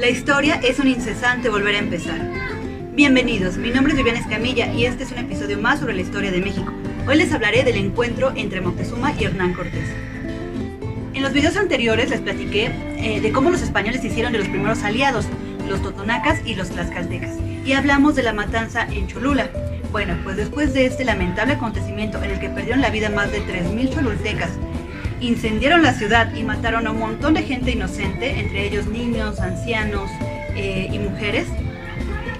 La historia es un incesante volver a empezar. Bienvenidos, mi nombre es Viviana Escamilla y este es un episodio más sobre la historia de México. Hoy les hablaré del encuentro entre Moctezuma y Hernán Cortés. En los videos anteriores les platiqué de cómo los españoles se hicieron de los primeros aliados, los totonacas y los tlaxcaltecas, y hablamos de la matanza en Cholula. Bueno, pues después de este lamentable acontecimiento en el que perdieron la vida más de 3,000 cholultecas, incendiaron la ciudad y mataron a un montón de gente inocente, entre ellos niños, ancianos y mujeres.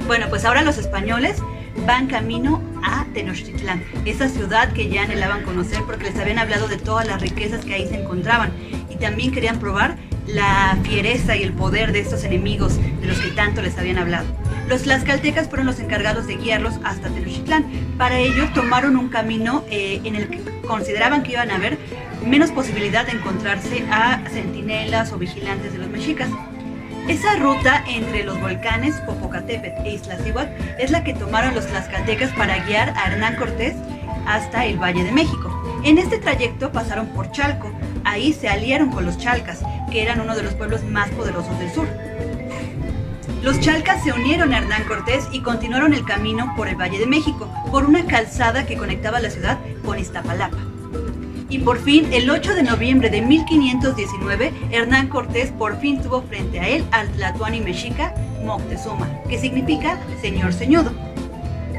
Bueno, pues ahora los españoles van camino a Tenochtitlán, esa ciudad que ya anhelaban conocer porque les habían hablado de todas las riquezas que ahí se encontraban y también querían probar la fiereza y el poder de estos enemigos de los que tanto les habían hablado. Los tlaxcaltecas fueron los encargados de guiarlos hasta Tenochtitlán. Para ello tomaron un camino en el que consideraban que iban a haber menos posibilidad de encontrarse a centinelas o vigilantes de los mexicas. Esa ruta entre los volcanes Popocatépetl e Iztaccíhuatl es la que tomaron los tlaxcaltecas para guiar a Hernán Cortés hasta el Valle de México. En este trayecto pasaron por Chalco. Ahí se aliaron con los chalcas, que eran uno de los pueblos más poderosos del sur. Los chalcas se unieron a Hernán Cortés y continuaron el camino por el Valle de México, por una calzada que conectaba la ciudad con Iztapalapa. Y por fin, el 8 de noviembre de 1519, Hernán Cortés por fin tuvo frente a él al tlatoani mexica Moctezuma, que significa señor ceñudo.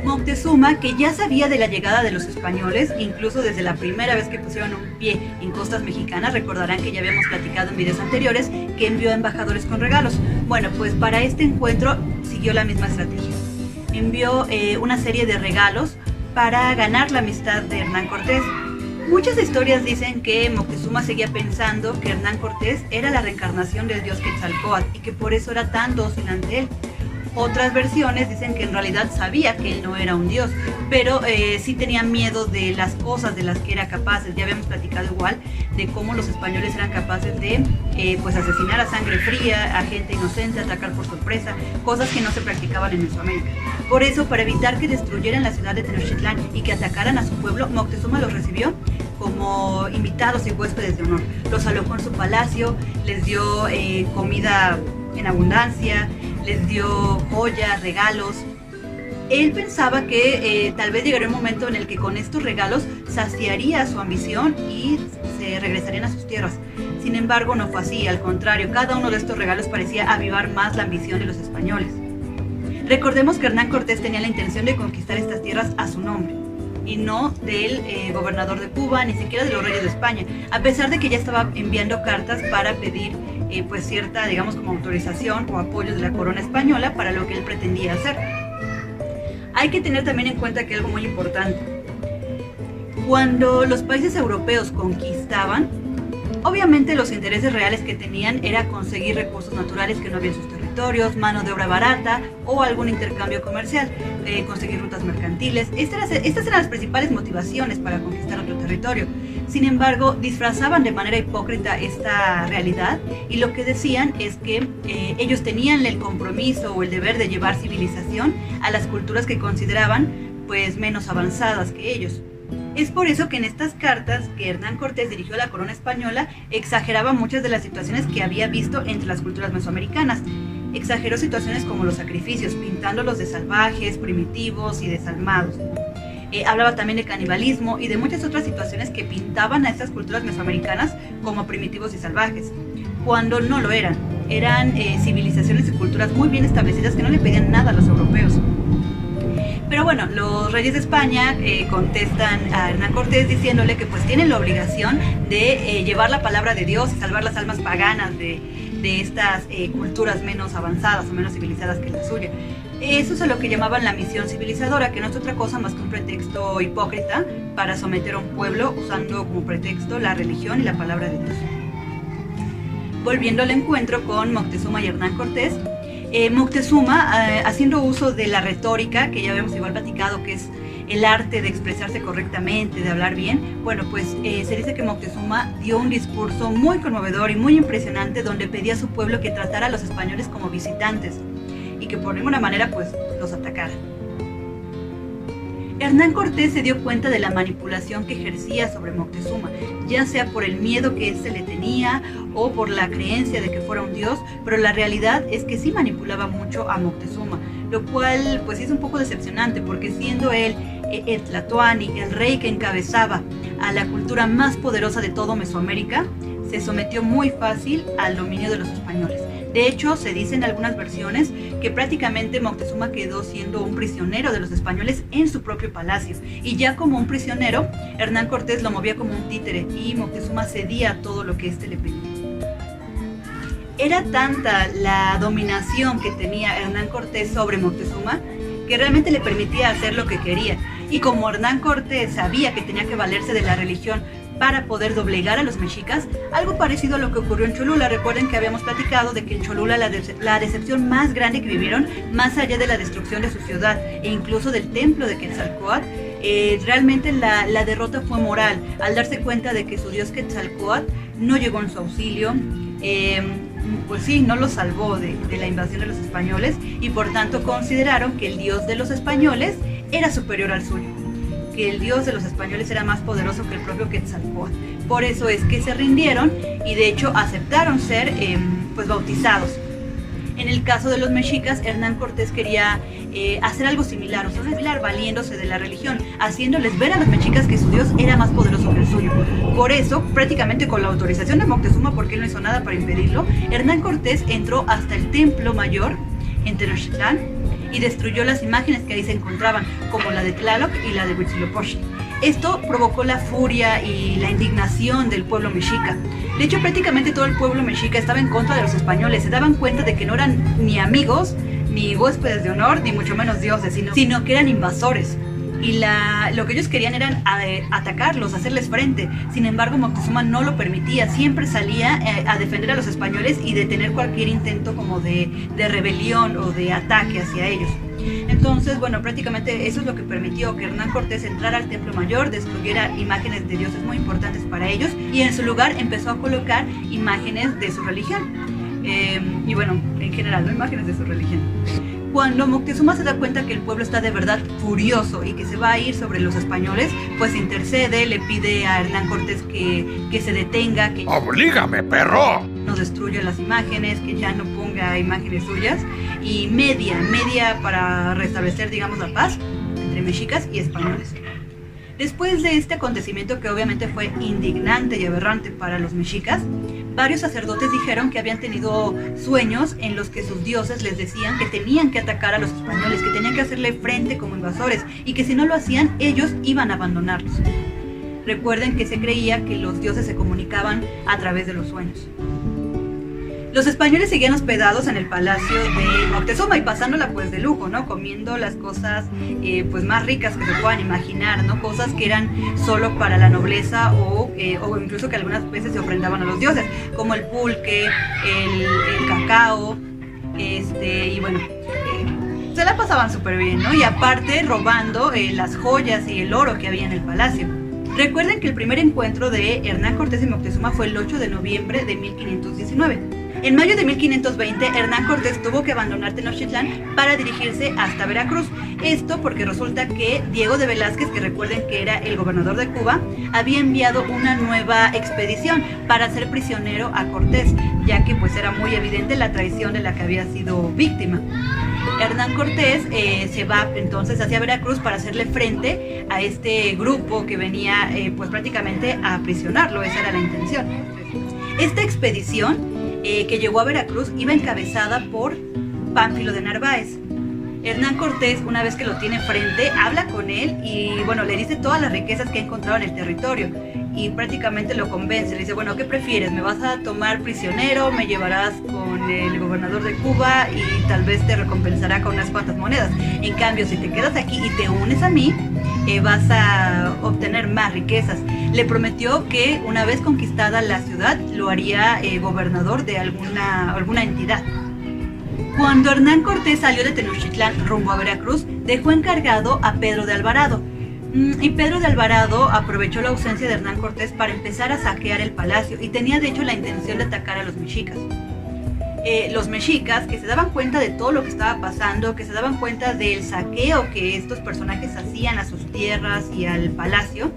Moctezuma, que ya sabía de la llegada de los españoles, incluso desde la primera vez que pusieron un pie en costas mexicanas, recordarán que ya habíamos platicado en videos anteriores que envió embajadores con regalos. Bueno, pues para este encuentro siguió la misma estrategia. Envió una serie de regalos para ganar la amistad de Hernán Cortés. Muchas historias dicen que Moctezuma seguía pensando que Hernán Cortés era la reencarnación del dios Quetzalcóatl y que por eso era tan dócil ante él. Otras versiones dicen que en realidad sabía que él no era un dios, pero sí tenía miedo de las cosas de las que era capaz. Ya habíamos platicado igual de cómo los españoles eran capaces de pues asesinar a sangre fría, a gente inocente, atacar por sorpresa, cosas que no se practicaban en Mesoamérica. Por eso, para evitar que destruyeran la ciudad de Tenochtitlán y que atacaran a su pueblo, Moctezuma los recibió como invitados y huéspedes de honor. Los alojó en su palacio, les dio comida en abundancia, les dio joyas, regalos. Él pensaba que tal vez llegaría un momento en el que con estos regalos saciaría su ambición y se regresarían a sus tierras. Sin embargo, no fue así, al contrario, cada uno de estos regalos parecía avivar más la ambición de los españoles. Recordemos que Hernán Cortés tenía la intención de conquistar estas tierras a su nombre y no del gobernador de Cuba, ni siquiera de los reyes de España, a pesar de que ya estaba enviando cartas para pedir pues cierta, digamos, como autorización o apoyo de la corona española para lo que él pretendía hacer. Hay que tener también en cuenta que algo muy importante, cuando los países europeos conquistaban, obviamente los intereses reales que tenían era conseguir recursos naturales que no había en sus territorios, mano de obra barata o algún intercambio comercial, conseguir rutas mercantiles. Estas eran las principales motivaciones para conquistar otro territorio. Sin embargo, disfrazaban de manera hipócrita esta realidad y lo que decían es que ellos tenían el compromiso o el deber de llevar civilización a las culturas que consideraban pues menos avanzadas que ellos. Es por eso que en estas cartas que Hernán Cortés dirigió a la corona española exageraba muchas de las situaciones que había visto entre las culturas mesoamericanas. Exageró situaciones como los sacrificios, pintándolos de salvajes, primitivos y desalmados. Hablaba también de canibalismo y de muchas otras situaciones que pintaban a estas culturas mesoamericanas como primitivos y salvajes, cuando no lo eran. Eran civilizaciones y culturas muy bien establecidas que no le pedían nada a los europeos. Pero bueno, los reyes de España contestan a Hernán Cortés diciéndole que pues tienen la obligación de llevar la palabra de Dios y salvar las almas paganas de estas culturas menos avanzadas o menos civilizadas que la suya. Eso es a lo que llamaban la misión civilizadora, que no es otra cosa más que un pretexto hipócrita para someter a un pueblo usando como pretexto la religión y la palabra de Dios. Volviendo al encuentro con Moctezuma y Hernán Cortés, Moctezuma, haciendo uso de la retórica, que ya habíamos igual platicado, que es el arte de expresarse correctamente, de hablar bien, bueno, pues se dice que Moctezuma dio un discurso muy conmovedor y muy impresionante donde pedía a su pueblo que tratara a los españoles como visitantes y que por ninguna manera pues los atacara. Hernán Cortés se dio cuenta de la manipulación que ejercía sobre Moctezuma, ya sea por el miedo que éste le tenía o por la creencia de que fuera un dios, pero la realidad es que sí manipulaba mucho a Moctezuma, lo cual pues es un poco decepcionante, porque siendo él el Tlatoani, el rey que encabezaba a la cultura más poderosa de todo Mesoamérica, se sometió muy fácil al dominio de los españoles. De hecho, se dice en algunas versiones que prácticamente Moctezuma quedó siendo un prisionero de los españoles en su propio palacio. Y ya como un prisionero, Hernán Cortés lo movía como un títere y Moctezuma cedía a todo lo que éste le pedía. Era tanta la dominación que tenía Hernán Cortés sobre Moctezuma que realmente le permitía hacer lo que quería. Y como Hernán Cortés sabía que tenía que valerse de la religión para poder doblegar a los mexicas, algo parecido a lo que ocurrió en Cholula. Recuerden que habíamos platicado de que en Cholula la decepción más grande que vivieron, más allá de la destrucción de su ciudad e incluso del templo de Quetzalcóatl, realmente la derrota fue moral, al darse cuenta de que su dios Quetzalcóatl no llegó en su auxilio, pues sí, no lo salvó de la invasión de los españoles, y por tanto consideraron que el dios de los españoles era superior al suyo, que el dios de los españoles era más poderoso que el propio Quetzalcóatl. Por eso es que se rindieron y de hecho aceptaron ser pues bautizados. En el caso de los mexicas, Hernán Cortés quería hacer algo similar, o sea, similar, valiéndose de la religión, haciéndoles ver a los mexicas que su dios era más poderoso que el suyo. Por eso, prácticamente con la autorización de Moctezuma, porque él no hizo nada para impedirlo, Hernán Cortés entró hasta el templo mayor en Tenochtitlán y destruyó las imágenes que ahí se encontraban, como la de Tlaloc y la de Huitzilopochtli. Esto provocó la furia y la indignación del pueblo mexica. De hecho, prácticamente todo el pueblo mexica estaba en contra de los españoles. Se daban cuenta de que no eran ni amigos, ni huéspedes de honor, ni mucho menos dioses, sino que eran invasores. Y lo que ellos querían era atacarlos, hacerles frente. Sin embargo, Moctezuma no lo permitía. Siempre salía a defender a los españoles y detener cualquier intento como de rebelión o de ataque hacia ellos. Entonces, bueno, prácticamente eso es lo que permitió que Hernán Cortés entrara al Templo Mayor, destruyera imágenes de dioses muy importantes para ellos y en su lugar empezó a colocar imágenes de su religión. Y bueno, en general, ¿no? Imágenes de su religión. Cuando Moctezuma se da cuenta que el pueblo está de verdad furioso y que se va a ir sobre los españoles, pues intercede, le pide a Hernán Cortés que se detenga, que ¡oblígame, perro! no destruya las imágenes, que ya no ponga imágenes suyas, y media para restablecer, digamos, la paz entre mexicas y españoles. Después de este acontecimiento, que obviamente fue indignante y aberrante para los mexicas, varios sacerdotes dijeron que habían tenido sueños en los que sus dioses les decían que tenían que atacar a los españoles, que tenían que hacerle frente como invasores y que si no lo hacían, ellos iban a abandonarlos. Recuerden que se creía que los dioses se comunicaban a través de los sueños. Los españoles seguían hospedados en el palacio de Moctezuma y pasándola pues de lujo, ¿no? Comiendo las cosas pues más ricas que se puedan imaginar, ¿no? Cosas que eran solo para la nobleza o incluso que algunas veces se ofrendaban a los dioses, como el pulque, el cacao, y bueno, se la pasaban súper bien, ¿no? Y aparte robando las joyas y el oro que había en el palacio. Recuerden que el primer encuentro de Hernán Cortés y Moctezuma fue el 8 de noviembre de 1519. En mayo de 1520, Hernán Cortés tuvo que abandonar Tenochtitlán para dirigirse hasta Veracruz. Esto porque resulta que Diego de Velázquez, que recuerden que era el gobernador de Cuba, había enviado una nueva expedición para hacer prisionero a Cortés, ya que pues era muy evidente la traición de la que había sido víctima. Hernán Cortés se va entonces hacia Veracruz para hacerle frente a este grupo que venía pues prácticamente a aprisionarlo. Esa era la intención. Esta expedición que llegó a Veracruz iba encabezada por Pánfilo de Narváez. Hernán Cortés, una vez que lo tiene frente, habla con él y bueno, le dice todas las riquezas que ha encontrado en el territorio y prácticamente lo convence. Le dice, bueno, ¿qué prefieres? ¿Me vas a tomar prisionero? ¿Me llevarás con el gobernador de Cuba y tal vez te recompensará con unas cuantas monedas? En cambio, si te quedas aquí y te unes a mí, vas a obtener más riquezas. Le prometió que una vez conquistada la ciudad, lo haría gobernador de alguna entidad. Cuando Hernán Cortés salió de Tenochtitlán rumbo a Veracruz, dejó encargado a Pedro de Alvarado. Y Pedro de Alvarado aprovechó la ausencia de Hernán Cortés para empezar a saquear el palacio y tenía de hecho la intención de atacar a los mexicas. los mexicas, que se daban cuenta de todo lo que estaba pasando, que se daban cuenta del saqueo que estos personajes hacían a sus tierras y al palacio,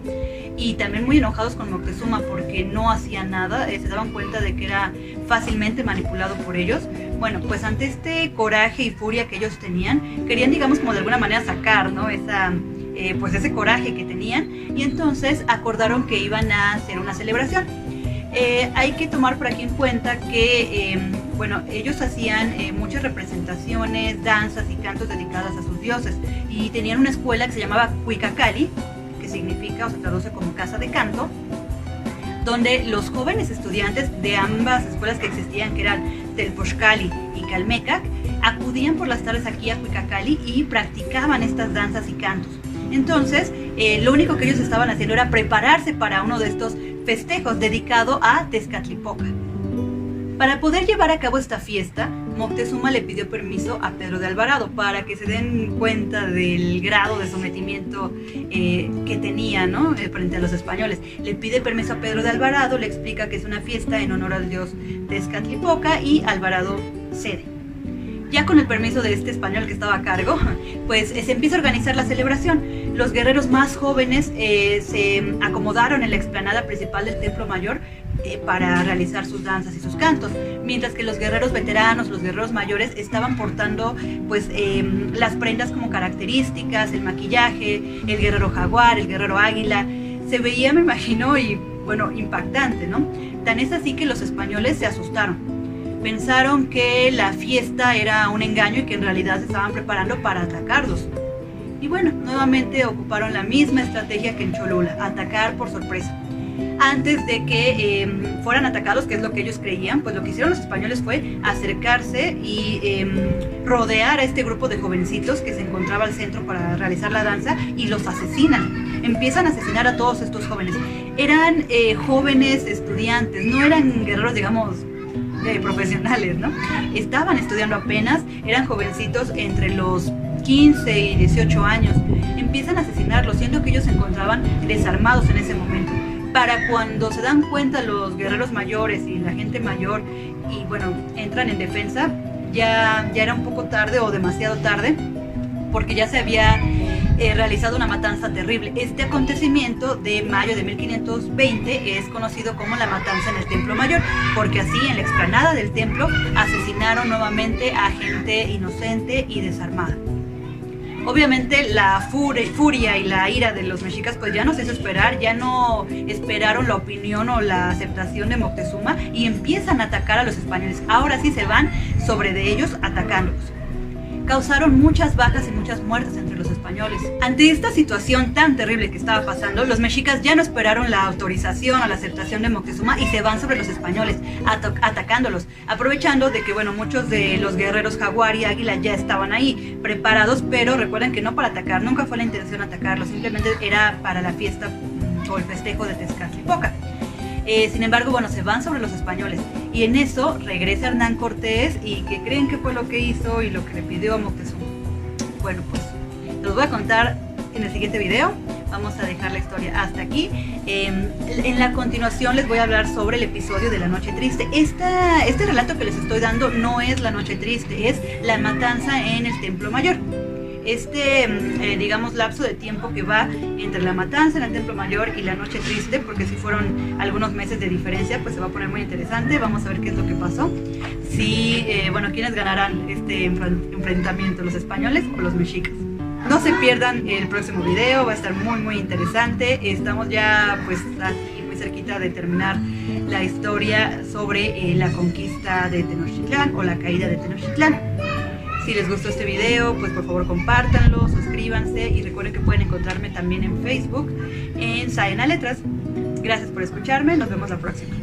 y también muy enojados con Moctezuma porque no hacía nada, se daban cuenta de que era fácilmente manipulado por ellos. Bueno, pues ante este coraje y furia que ellos tenían, querían, digamos, como de alguna manera sacar, ¿no? Pues ese coraje que tenían, y entonces acordaron que iban a hacer una celebración. Hay que tomar por aquí en cuenta que, bueno, ellos hacían muchas representaciones, danzas y cantos dedicadas a sus dioses, y tenían una escuela que se llamaba Cuicacali, que significa o se traduce como casa de canto, donde los jóvenes estudiantes de ambas escuelas que existían, que eran Telpochcali y Calmecac, acudían por las tardes aquí a Cuicacali y practicaban estas danzas y cantos. Entonces, lo único que ellos estaban haciendo era prepararse para uno de estos festejos dedicado a Tezcatlipoca. Para poder llevar a cabo esta fiesta, Moctezuma le pidió permiso a Pedro de Alvarado para que se den cuenta del grado de sometimiento que tenía, ¿no? Frente a los españoles. Le pide permiso a Pedro de Alvarado, le explica que es una fiesta en honor al dios Tezcatlipoca, y Alvarado cede. Ya con el permiso de este español que estaba a cargo, pues se empieza a organizar la celebración. Los guerreros más jóvenes se acomodaron en la explanada principal del Templo Mayor para realizar sus danzas y sus cantos, mientras que los guerreros veteranos, los guerreros mayores, estaban portando pues las prendas como características, el maquillaje, el guerrero jaguar, el guerrero águila. Se veía, me imagino, y bueno, impactante, ¿no? Tan es así que los españoles se asustaron. Pensaron que la fiesta era un engaño y que en realidad se estaban preparando para atacarlos. Y bueno, nuevamente ocuparon la misma estrategia que en Cholula, atacar por sorpresa. Antes de que fueran atacados, que es lo que ellos creían, pues lo que hicieron los españoles fue acercarse y rodear a este grupo de jovencitos que se encontraba al centro para realizar la danza, y los asesinan. Empiezan a asesinar a todos estos jóvenes. Eran jóvenes estudiantes, no eran guerreros, digamos, profesionales, ¿no? Estaban estudiando apenas, eran jovencitos entre los 15 y 18 años. Empiezan a asesinarlos, siendo que ellos se encontraban desarmados en ese momento. Para cuando se dan cuenta los guerreros mayores y la gente mayor, y bueno, entran en defensa, ya era un poco tarde o demasiado tarde, porque ya se había realizado una matanza terrible. Este acontecimiento de mayo de 1520 es conocido como la matanza en el Templo Mayor, porque así en la explanada del templo asesinaron nuevamente a gente inocente y desarmada. Obviamente la furia y la ira de los mexicas pues ya no se hizo esperar, ya no esperaron la opinión o la aceptación de Moctezuma y empiezan a atacar a los españoles. Ahora sí se van sobre de ellos atacándolos. Causaron muchas bajas y muchas muertes entre los españoles. Ante esta situación tan terrible que estaba pasando, los mexicas ya no esperaron la autorización o la aceptación de Moctezuma y se van sobre los españoles, atacándolos, aprovechando de que, bueno, muchos de los guerreros jaguar y águila ya estaban ahí, preparados, pero recuerden que no para atacar, nunca fue la intención atacarlos, simplemente era para la fiesta o el festejo de Tezcatlipoca. Sin embargo, bueno, se van sobre los españoles y en eso regresa Hernán Cortés. ¿Y qué creen que fue lo que hizo y lo que le pidió a Moctezuma? Bueno, pues los voy a contar en el siguiente video. Vamos a dejar la historia hasta aquí. En la continuación les voy a hablar sobre el episodio de la Noche Triste. Este relato que les estoy dando no es la Noche Triste, es la matanza en el Templo Mayor. Digamos, lapso de tiempo que va entre la matanza en el Templo Mayor y la Noche Triste, porque si fueron algunos meses de diferencia, pues se va a poner muy interesante. Vamos a ver qué es lo que pasó. ¿Quiénes ganarán este enfrentamiento, los españoles o los mexicas? No se pierdan el próximo video, va a estar muy muy interesante. Estamos ya pues aquí muy cerquita de terminar la historia sobre la conquista de Tenochtitlán o la caída de Tenochtitlán. Si les gustó este video, pues por favor compártanlo, suscríbanse y recuerden que pueden encontrarme también en Facebook, en Saena Letras. Gracias por escucharme, nos vemos la próxima.